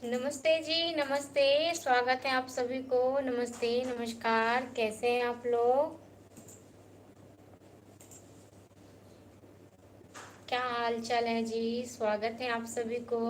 नमस्ते जी, नमस्ते। स्वागत है आप सभी को। नमस्ते, नमस्कार। कैसे हैं आप लोग? क्या हाल चाल है जी? स्वागत है आप सभी को।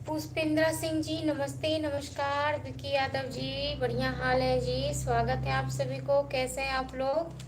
पुष्पेंद्र सिंह जी, नमस्ते, नमस्कार। विकी यादव जी, बढ़िया हाल है जी। स्वागत है आप सभी को। कैसे हैं आप लोग?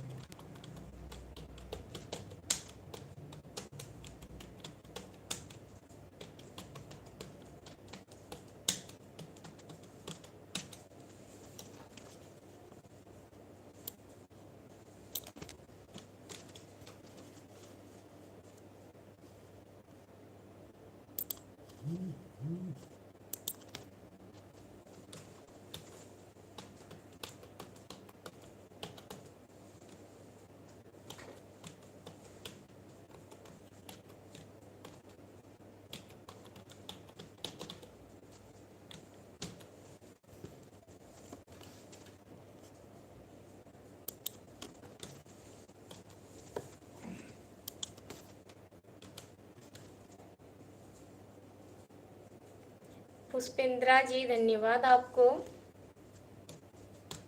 पुष्पेंद्रा जी, धन्यवाद आपको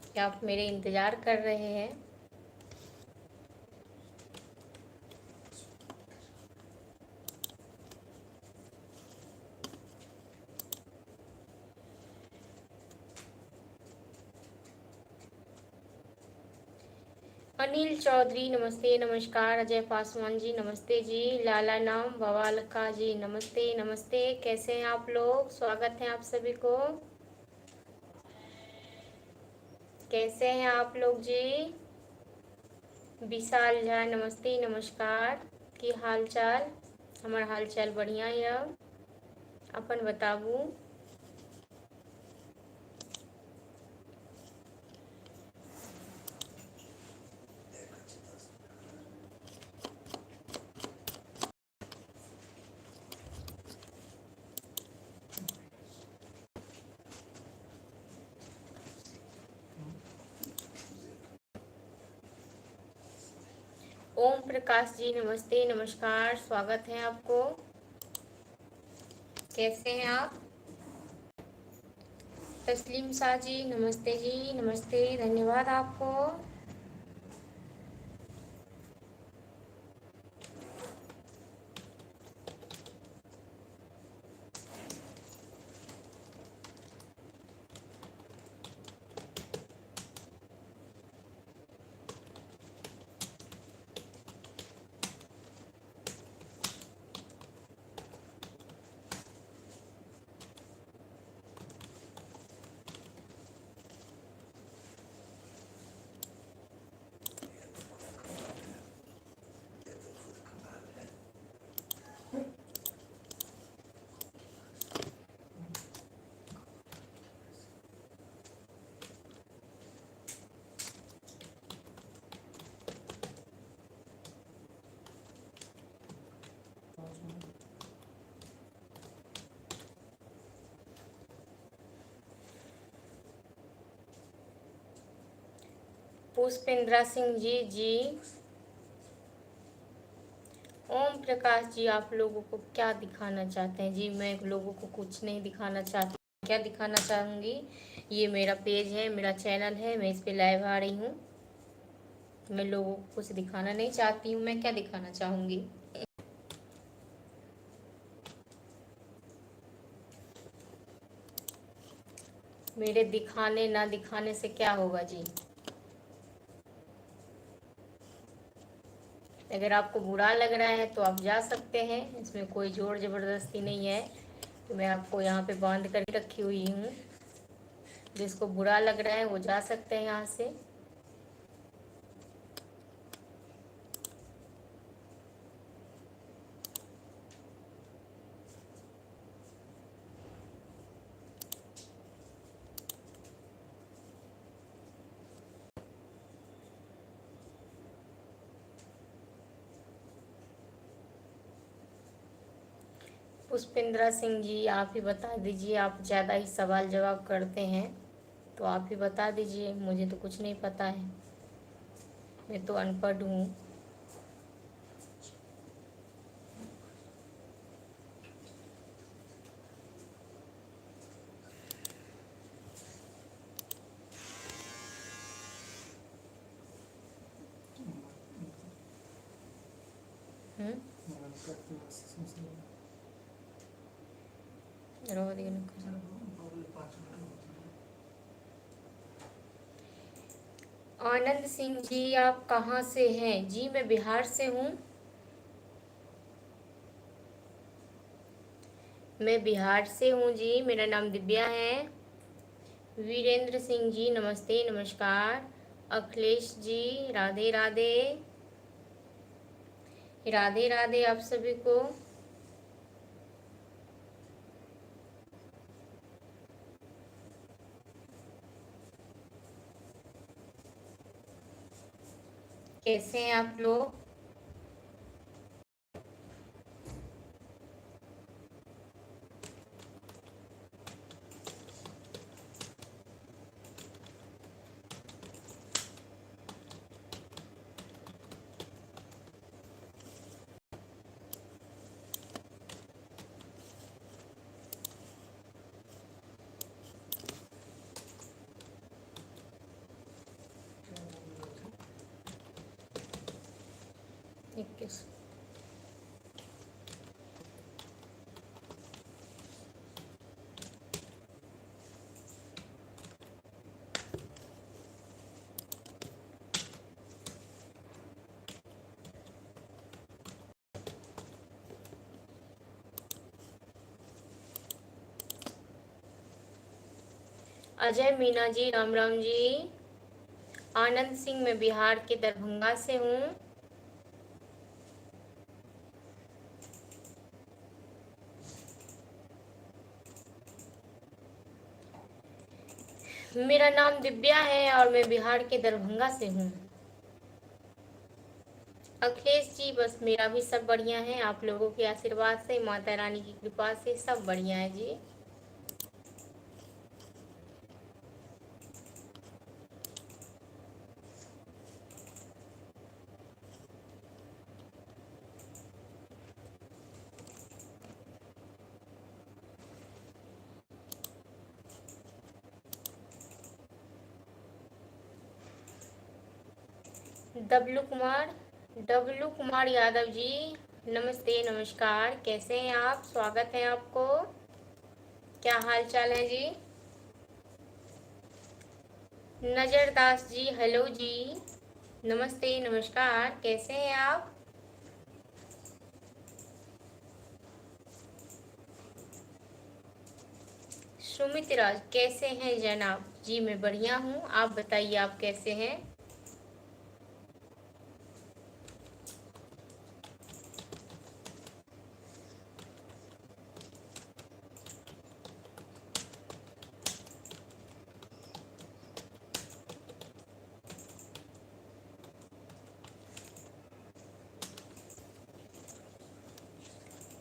कि आप मेरे इंतजार कर रहे हैं। अनिल चौधरी, नमस्ते, नमस्कार। अजय पासवान जी, नमस्ते जी। लाला नाम बवालका जी, नमस्ते, नमस्ते। कैसे हैं आप लोग? स्वागत है आप सभी को। कैसे हैं आप लोग जी? विशाल झा, नमस्ते, नमस्कार। की हाल चाल? हमार हाल चाल बढ़िया है। अपन बताबू। ओम प्रकाश जी, नमस्ते, नमस्कार। स्वागत है आपको। कैसे हैं आप? तस्लीम शाह जी, नमस्ते जी, नमस्ते। धन्यवाद आपको। पुष्पेंद्रा सिंह जी जी। ओम प्रकाश जी, आप लोगों को क्या दिखाना चाहते हैं जी? मैं लोगों को कुछ नहीं दिखाना चाहती क्या दिखाना चाहूँगी, ये मेरा पेज है, मेरा चैनल है, मैं इस पे लाइव आ रही हूँ। मैं लोगों को कुछ दिखाना नहीं चाहती हूँ, मैं क्या दिखाना चाहूँगी। मेरे दिखाने ना दिखाने से क्या होगा जी। अगर आपको बुरा लग रहा है तो आप जा सकते हैं, इसमें कोई जोर ज़बरदस्ती नहीं है। तो मैं आपको यहाँ पे बांध कर रखी हुई हूँ, जिसको बुरा लग रहा है वो जा सकते हैं यहाँ से। पुष्पेंद्रा सिंह जी, आप ही बता दीजिए, आप ज़्यादा ही सवाल जवाब करते हैं, तो आप ही बता दीजिए, मुझे तो कुछ नहीं पता है, मैं तो अनपढ़ हूँ। आनंद सिंह जी, आप कहाँ से हैं? जी मैं बिहार से हूँ। मैं बिहार से हूँ जी, मेरा नाम दिव्या है। वीरेंद्र सिंह जी नमस्ते नमस्कार। अखिलेश जी राधे राधे, राधे राधे आप सभी को। कैसे हैं आप लोग? इक्कीस। अजय मीना जी राम राम जी। आनंद सिंह, मैं बिहार के दरभंगा से हूँ। मेरा नाम दिव्या है और मैं बिहार के दरभंगा से हूँ। अखिलेश जी, बस मेरा भी सब बढ़िया है, आप लोगों के आशीर्वाद से, माता रानी की कृपा से सब बढ़िया है जी। डब्लू कुमार यादव जी नमस्ते नमस्कार, कैसे हैं आप? स्वागत है आपको। क्या हाल चाल है जी? नजर दास जी हेलो जी, नमस्ते नमस्कार, कैसे हैं आप? सुमित राज, कैसे हैं जनाब? जी मैं बढ़िया हूँ, आप बताइए आप कैसे हैं?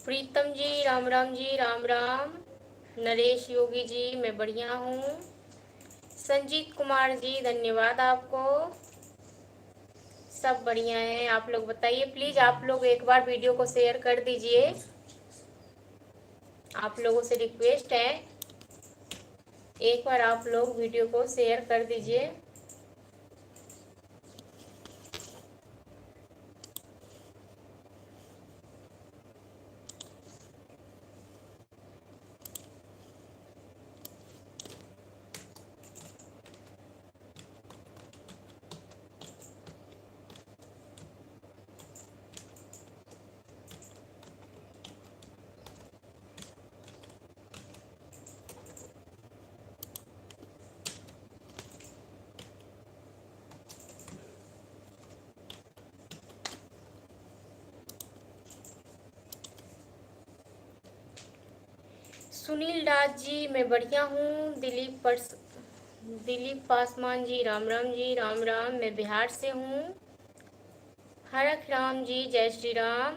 प्रीतम जी राम राम जी, राम राम। नरेश योगी जी, मैं बढ़िया हूँ। संजीत कुमार जी, धन्यवाद आपको। सब बढ़िया है, आप लोग बताइए प्लीज, आप लोग एक बार वीडियो को शेयर कर दीजिए, आप लोगों से रिक्वेस्ट है। एक बार आप लोग वीडियो को शेयर कर दीजिए। सुनील दास जी मैं बढ़िया हूँ। दिलीप पासवान जी राम राम जी, राम राम। मैं बिहार से हूँ। हरख राम जी जय श्री राम।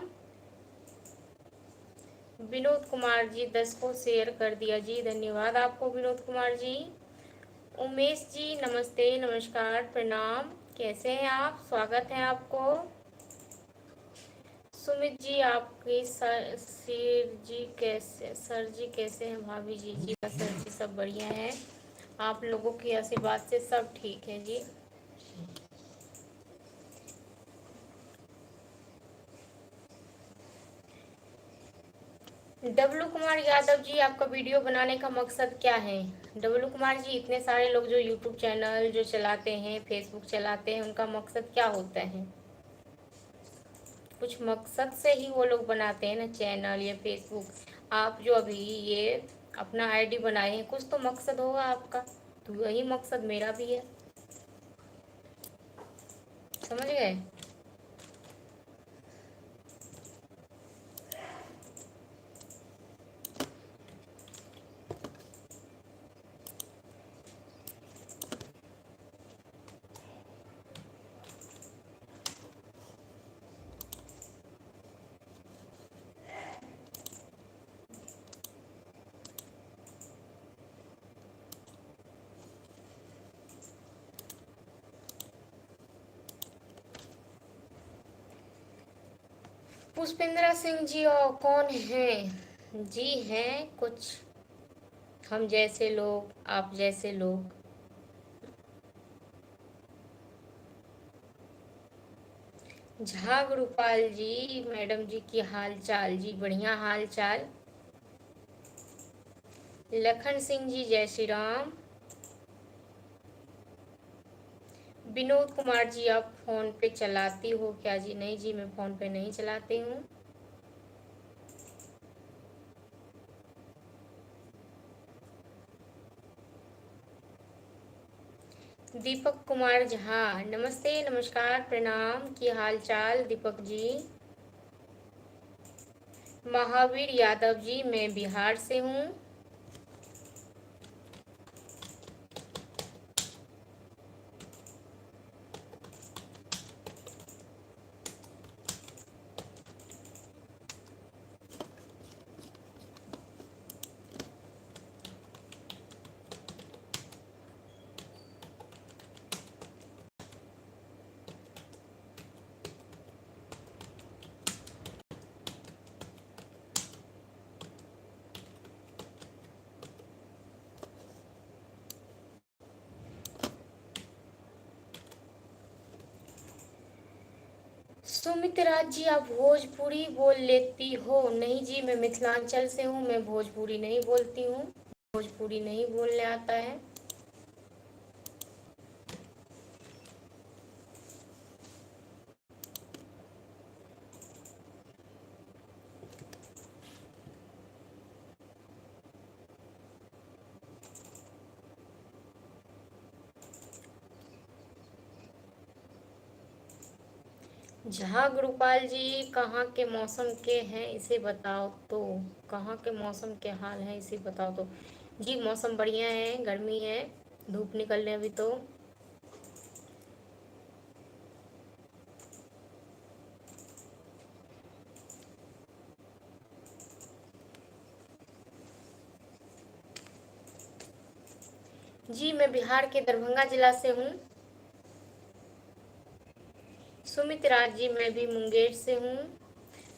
विनोद कुमार जी 10 को शेयर कर दिया जी, धन्यवाद आपको विनोद कुमार जी। उमेश जी नमस्ते, नमस्कार, प्रणाम। कैसे हैं आप? स्वागत है आपको। सुमित जी आपकी सर जी कैसे हैं? भाभी जी जी सर जी सब बढ़िया है। आप लोगों की आशीर्वाद से सब ठीक है जी। डब्लू कुमार यादव जी आपका वीडियो बनाने का मकसद क्या है? डब्लू कुमार जी इतने सारे लोग जो यूट्यूब चैनल जो चलाते हैं, फेसबुक चलाते हैं, उनका मकसद क्या होता है? कुछ मकसद से ही वो लोग बनाते हैं ना चैनल या फेसबुक। आप जो अभी ये अपना आईडी बनाए हैं, कुछ तो मकसद होगा आपका। तो वही मकसद मेरा भी है, समझ गए? पुष्पेंद्र सिंह जी और कौन हैं? जी हैं कुछ हम जैसे लोग, आप जैसे लोग। झा गुरुपाल जी मैडम जी की हाल चाल जी, बढ़िया हाल चाल। लखन सिंह जी जय श्री राम। विनोद कुमार जी आप फोन पे चलाती हो क्या जी? नहीं जी, मैं फोन पे नहीं चलाती हूँ। दीपक कुमार झा नमस्ते, नमस्कार, प्रणाम। की हाल चाल दीपक जी? महावीर यादव जी मैं बिहार से हूँ। सुमित्रा जी आप भोजपुरी बोल लेती हो? नहीं जी, मैं मिथिलांचल से हूँ, मैं भोजपुरी नहीं बोलती हूँ। भोजपुरी नहीं बोलने आता है। झा गुरुपाल जी कहाँ के मौसम के हैं इसे बताओ तो। कहाँ के मौसम के हाल हैं इसे बताओ तो। जी मौसम बढ़िया है, गर्मी है, धूप निकल रही है अभी तो। जी मैं बिहार के दरभंगा जिला से हूँ। सुमित राज जी मैं भी मुंगेर से हूँ।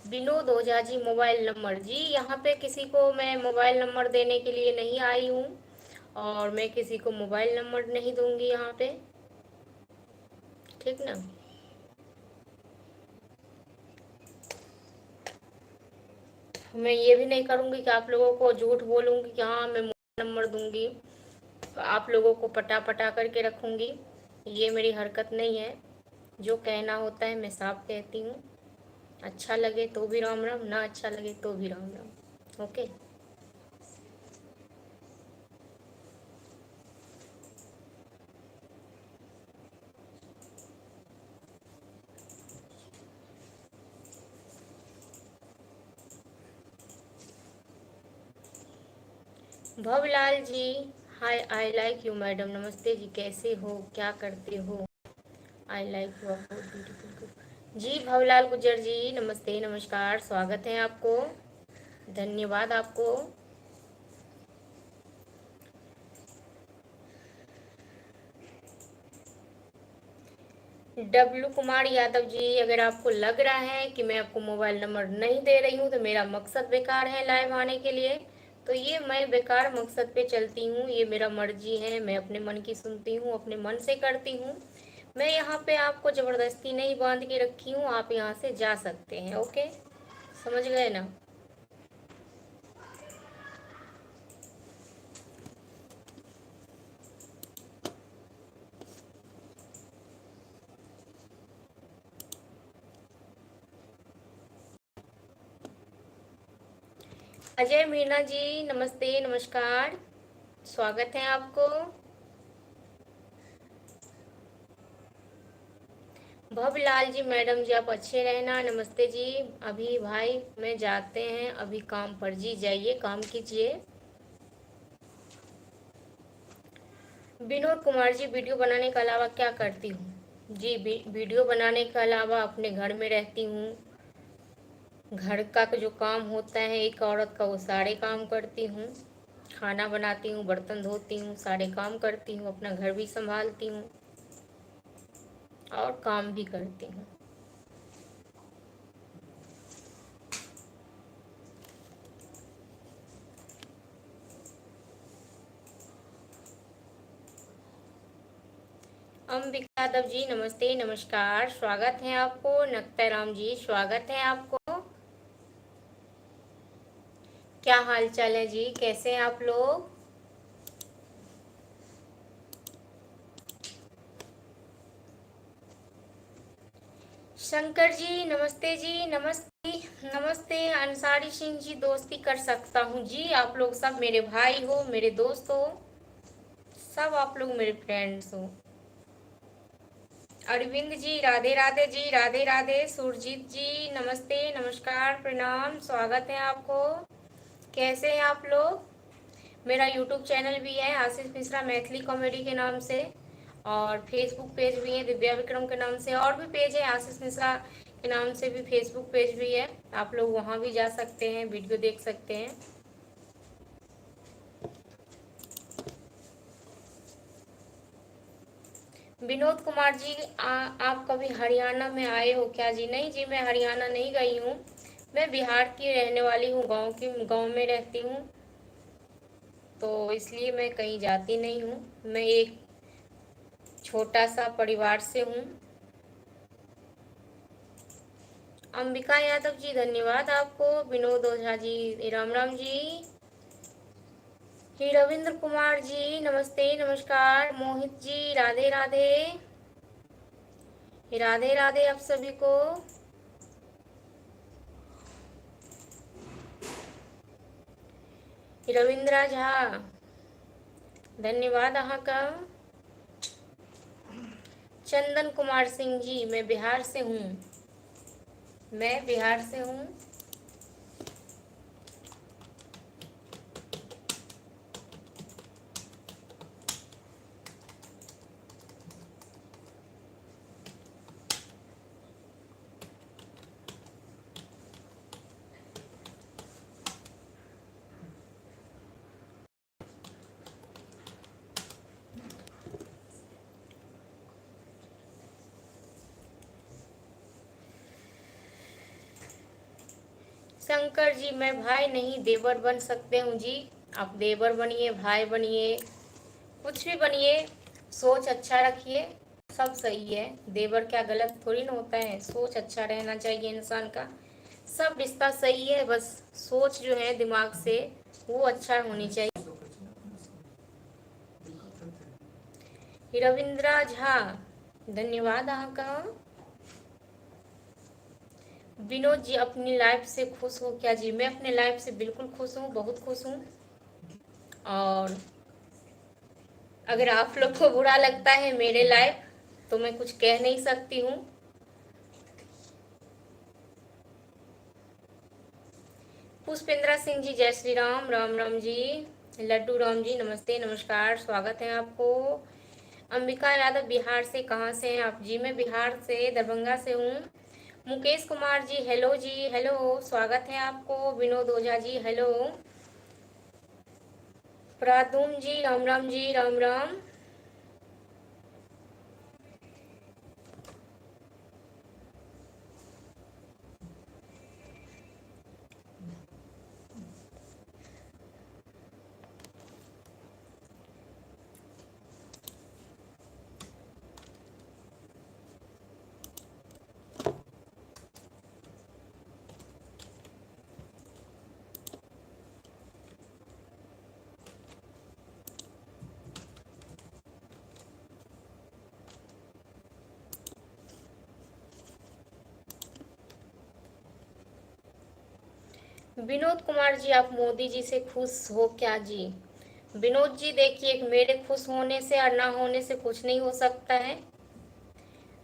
विनोद ओझा जी मोबाइल नंबर, जी यहाँ पे किसी को मैं मोबाइल नंबर देने के लिए नहीं आई हूँ। और मैं किसी को मोबाइल नंबर नहीं दूंगी यहाँ पे, ठीक ना। मैं ये भी नहीं करूँगी कि आप लोगों को झूठ बोलूँगी कि हाँ मैं मोबाइल नंबर दूंगी, तो आप लोगों को पटा पटा करके रखूँगी। ये मेरी हरकत नहीं है। जो कहना होता है मैं साफ कहती हूँ। अच्छा लगे तो भी राम राम, ना अच्छा लगे तो भी Ram Ram. Okay. Bhavlal ji, hi, I like you madam. नमस्ते जी, कैसे हो, क्या करते हो। आई लाइक यू, आप बहुत ब्यूटीफुल जी। भवलाल गुजर जी, नमस्ते, नमस्कार, स्वागत है आपको, धन्यवाद आपको। डब्लू कुमार यादव जी, अगर आपको लग रहा है कि मैं आपको मोबाइल नंबर नहीं दे रही हूँ तो मेरा मकसद बेकार है लाइव आने के लिए, तो ये मैं बेकार मकसद पे चलती हूँ। ये मेरा मर्जी है, मैं अपने मन की सुनती हूँ, अपने मन से करती हूँ। मैं यहाँ पे आपको ज़बरदस्ती नहीं बांध के रखी हूँ, आप यहाँ से जा सकते हैं। ओके, समझ गए ना। अजय मीना जी, नमस्ते, नमस्कार, स्वागत है आपको। भवलाल जी, मैडम जी, आप अच्छे रहना, नमस्ते जी। अभी भाई मैं जाते हैं अभी काम पर जी, जाइए काम कीजिए। विनोद कुमार जी, वीडियो बनाने के अलावा क्या करती हूँ जी। वीडियो बनाने के अलावा अपने घर में रहती हूँ। घर का जो काम होता है एक औरत का, वो सारे काम करती हूँ। खाना बनाती हूँ, बर्तन धोती हूँ, सारे काम करती हूँ, अपना घर भी संभालती हूँ और काम भी करती हूँ। अंबिका यादव जी, नमस्ते, नमस्कार, स्वागत है आपको। नक्ता राम जी, स्वागत है आपको। क्या हाल चाल है जी, कैसे हैं आप लोग। शंकर जी, नमस्ते जी, नमस्ते, नमस्ते। अंसारी सिंह जी, दोस्ती कर सकता हूँ जी। आप लोग सब मेरे भाई हो, मेरे दोस्त हो, सब आप लोग मेरे फ्रेंड्स हो। अरविंद जी, राधे राधे जी, राधे राधे। सुरजीत जी, नमस्ते, नमस्कार, प्रणाम, स्वागत है आपको। कैसे हैं आप लोग। मेरा यूट्यूब चैनल भी है आशीष मिश्रा मैथिली कॉमेडी के नाम से, और फेसबुक पेज भी है दिव्या विक्रम के नाम से, और भी पेज है आशीष मिश्रा के नाम से भी फेसबुक पेज भी है। आप लोग वहाँ भी जा सकते हैं, वीडियो देख सकते हैं। विनोद कुमार जी, आप कभी हरियाणा में आए हो क्या जी। नहीं जी, मैं हरियाणा नहीं गई हूँ। मैं बिहार की रहने वाली हूँ, गांव में रहती हूँ, तो इसलिए मैं कहीं जाती नहीं हूँ। मैं एक छोटा सा परिवार से हूँ। अंबिका यादव जी, धन्यवाद आपको। विनोद ओझा जी, राम राम जी। ही रविंद्र कुमार जी, नमस्ते, नमस्कार। मोहित जी, राधे राधे, राधे राधे आप सभी को। रविंद्रा झा, धन्यवाद अहाँ का। चंदन कुमार सिंह जी, मैं बिहार से हूँ, मैं बिहार से हूँ। शंकर जी, मैं भाई नहीं देवर बन सकते हूँ जी। आप देवर बनिए, भाई बनिए, कुछ भी बनिए, सोच अच्छा रखिए, सब सही है। देवर क्या गलत थोड़ी ना होता है, सोच अच्छा रहना चाहिए इंसान का। सब रिश्ता सही है, बस सोच जो है दिमाग से वो अच्छा होनी चाहिए। रविंद्रा झा, धन्यवाद आपका। विनोद जी, अपनी लाइफ से खुश हो क्या? जी मैं अपने लाइफ से बिल्कुल खुश हूँ, बहुत खुश हूँ। और अगर आप लोग को बुरा लगता है मेरे लाइफ, तो मैं कुछ कह नहीं सकती हूँ। पुष्पेंद्रा सिंह जी, जय श्री राम, राम राम जी। लड्डू राम जी, नमस्ते नमस्कार, स्वागत है आपको। अंबिका यादव, बिहार से, कहाँ से हैं आप? जी मैं बिहार से, दरभंगा से हूँ। मुकेश कुमार जी, हेलो जी, हेलो, स्वागत है आपको। विनोद ओझा जी, हेलो। प्रादुम जी, राम राम जी, राम राम। विनोद कुमार जी, आप मोदी जी से खुश हो क्या? जी विनोद जी, देखिए, मेरे खुश होने से और ना होने से कुछ नहीं हो सकता है।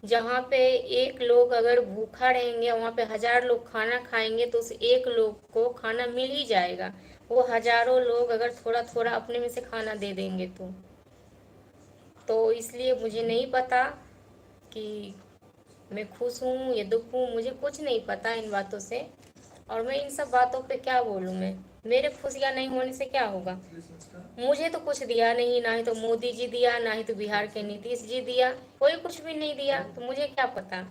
जहाँ पे एक लोग अगर भूखा रहेंगे, वहाँ पे 1000 लोग खाना खाएंगे, तो उस एक लोग को खाना मिल ही जाएगा। वो हजारों लोग अगर थोड़ा थोड़ा अपने में से खाना दे देंगे तो इसलिए मुझे नहीं पता कि मैं खुश हूँ या दुख हूँ, मुझे कुछ नहीं पता इन बातों से। और मैं इन सब बातों पे क्या बोलूँ? मैं मेरे खुश या नहीं होने से क्या होगा? मुझे तो कुछ दिया नहीं, ना ही तो मोदी जी दिया, ना ही तो बिहार के नीतीश जी दिया, कोई कुछ भी नहीं दिया, तो मुझे क्या पता।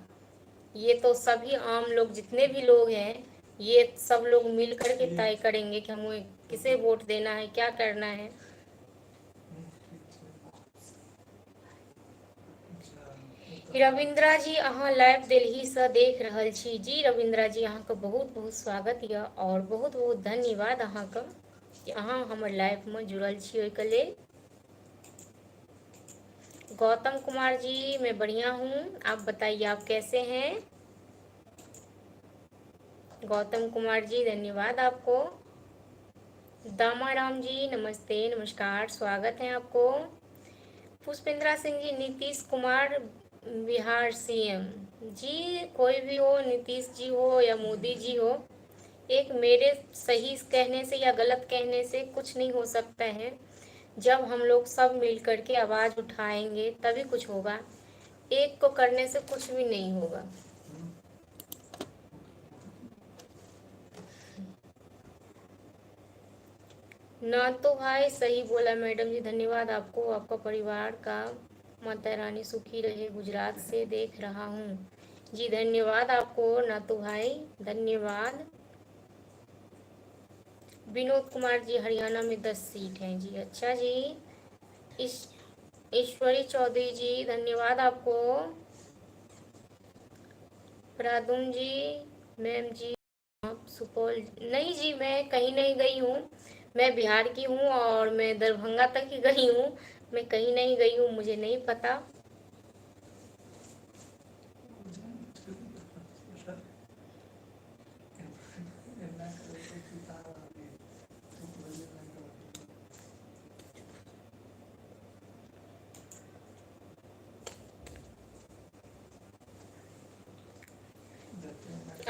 ये तो सभी आम लोग, जितने भी लोग हैं, ये सब लोग मिल कर के तय करेंगे कि हमें किसे वोट देना है, क्या करना है। रविंद्रा जी, अहाँ लाइव दिल्ली से देख रहल छी। जी रविंद्रा जी, अहाँ का बहुत बहुत स्वागत यऽ और बहुत बहुत धन्यवाद अहाँ का कि अहाँ हमर लाइव में जुड़ल छी। ओहिके लेल गौतम कुमार जी, मैं बढ़िया हूँ, आप बताइए आप कैसे हैं? गौतम कुमार जी, धन्यवाद आपको। दामाराम जी, नमस्ते नमस्कार, स्वागत है आपको। पुष्पेंद्रा सिंह जी, नीतीश कुमार बिहार सीएम। जी कोई भी हो, नीतीश जी हो या मोदी जी हो, एक मेरे सही कहने से या गलत कहने से कुछ नहीं हो सकता है। जब हम लोग सब मिल करके आवाज़ उठाएंगे तभी कुछ होगा, एक को करने से कुछ भी नहीं होगा। ना तो भाई, सही बोला मैडम जी, धन्यवाद आपको। आपका परिवार का माता रानी सुखी रहे। गुजरात से देख रहा हूँ। जी धन्यवाद आपको नातू भाई, धन्यवाद। विनोद कुमार जी, हरियाणा में 10 सीट हैं जी, अच्छा जी। इस ईश्वरी चौधरी जी, धन्यवाद आपको। प्रादुम जी, मैम जी, आप सुपौल? नहीं जी, मैं कहीं नहीं गई हूँ, मैं बिहार की हूँ और मैं दरभंगा तक ही गई हूँ, मैं कहीं नहीं गई हूँ, मुझे नहीं पता।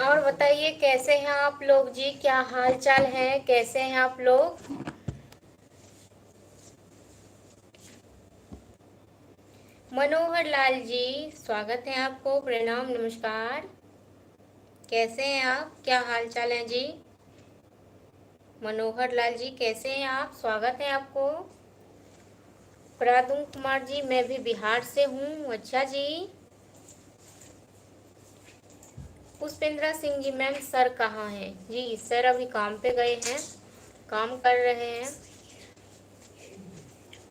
और बताइए कैसे हैं आप लोग जी, क्या हाल चाल है, कैसे हैं आप लोग? मनोहर लाल जी, स्वागत है आपको, प्रणाम नमस्कार, कैसे हैं आप, क्या हाल चाल है जी? मनोहर लाल जी, कैसे हैं आप, स्वागत है आपको। प्रादुम कुमार जी, मैं भी बिहार से हूँ, अच्छा जी। पुष्पेंद्रा सिंह जी, मैम सर कहाँ हैं? जी सर अभी काम पे गए हैं, काम कर रहे हैं।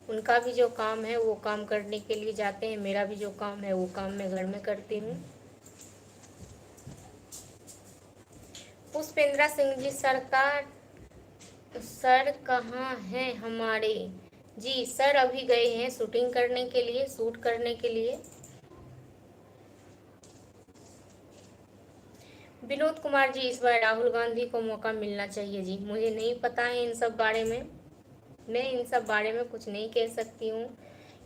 उनका भी जो काम है वो काम करने के लिए जाते हैं, मेरा भी जो काम है वो काम मैं घर में करती हूँ। पुष्पेंद्रा सिंह जी, सरकार सर कहाँ हैं हमारे? जी सर अभी गए हैं शूटिंग करने के लिए, शूट करने के लिए। विनोद कुमार जी, इस बार राहुल गांधी को मौका मिलना चाहिए। जी मुझे नहीं पता है इन सब बारे में, मैं इन सब बारे में कुछ नहीं कह सकती हूँ,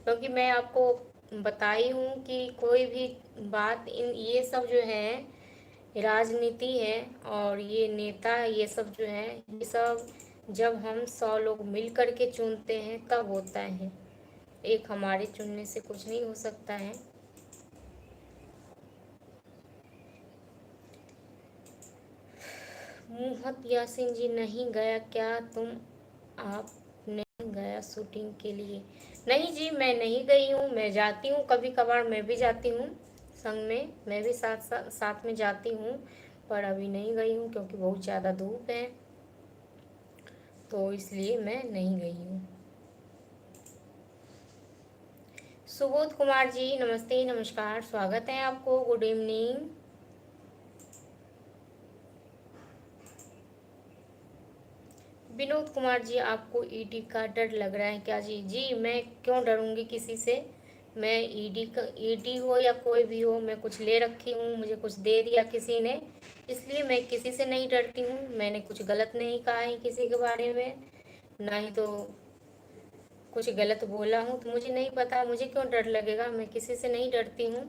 क्योंकि मैं आपको बताई हूँ कि कोई भी बात इन ये सब जो है राजनीति है और ये नेता ये सब जो है, ये सब जब हम 100 लोग मिल कर के चुनते हैं तब होता है, एक हमारे चुनने से कुछ नहीं हो सकता है। मुहत यासीन जी, नहीं गया क्या तुम? आप नहीं गया शूटिंग के लिए? नहीं जी मैं नहीं गई हूँ, मैं जाती हूँ कभी कभार, मैं भी जाती हूँ संग में, मैं भी साथ में जाती हूँ, पर अभी नहीं गई हूँ क्योंकि बहुत ज़्यादा धूप है, तो इसलिए मैं नहीं गई हूँ। सुबोध कुमार जी, नमस्ते नमस्कार, स्वागत है आपको, गुड इवनिंग। विनोद कुमार जी, आपको ईडी का डर लग रहा है क्या? जी जी मैं क्यों डरूंगी किसी से, मैं ईडी हो या कोई भी हो, मैं कुछ ले रखी हूँ, मुझे कुछ दे दिया किसी ने, इसलिए मैं किसी से नहीं डरती हूँ। मैंने कुछ गलत नहीं कहा है किसी के बारे में, ना ही तो कुछ गलत बोला हूँ, तो मुझे नहीं पता मुझे क्यों डर लगेगा, मैं किसी से नहीं डरती हूँ।